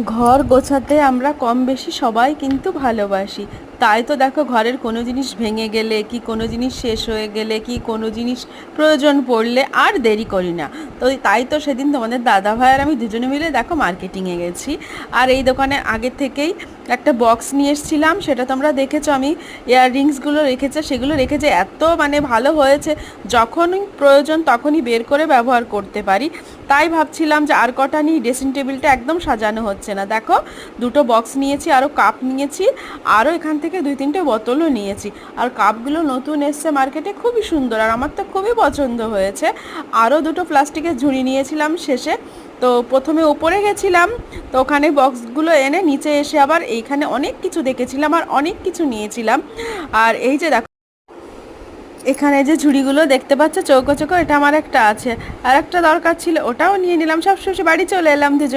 ঘর গোছাতে আমরা কম বেশি সবাই কিন্তু ভালোবাসি। তাই তো দেখো, ঘরের কোনো জিনিস ভেঙে গেলে কি কোনো জিনিস শেষ হয়ে গেলে কি কোনো জিনিস প্রয়োজন পড়লে আর দেরি করি না। তো তাই তো সেদিন তোমাদের দাদা ভাই আর আমি দুজনে মিলে দেখো মার্কেটিংয়ে গেছি। আর এই দোকানে আগে থেকেই একটা বক্স নিয়ে এসেছিলাম, সেটা তোমরা দেখেছো। আমি ইয়াররিংসগুলো রেখেছে, সেগুলো রেখেছে এত মানে ভালো হয়েছে, যখনই প্রয়োজন তখনই বের করে ব্যবহার করতে পারি। তাই ভাবছিলাম যে আর কটা নিই, ড্রেসিং টেবিলটা একদম সাজানো হচ্ছে না। দেখো, দুটো বক্স নিয়েছি, আরও কাপ নিয়েছি, আরও এখান থেকে 2-3টে বোতলও নিয়েছি। আর কাপগুলো নতুন এসছে মার্কেটে, খুবই সুন্দর, আর আমার তো খুবই পছন্দ হয়েছে। আরও দুটো প্লাস্টিকের ঝুড়ি নিয়েছিলাম শেষে। তো প্রথমে উপরে গেছিলাম, তো ওখানে বক্সগুলো এনে নিচে এসে আবার এইখানে অনেক কিছু দেখেছিলাম আর অনেক কিছু নিয়েছিলাম। আর এই যে দেখো, এখানে যে ঝুড়িগুলো দেখতে পাচ্ছ চৌকো চৌকো, এটা আমার একটা আছে, আর একটা দরকার ছিল, ওটাও নিয়ে নিলাম। সব শেষে বাড়ি চলে এলাম দুজন।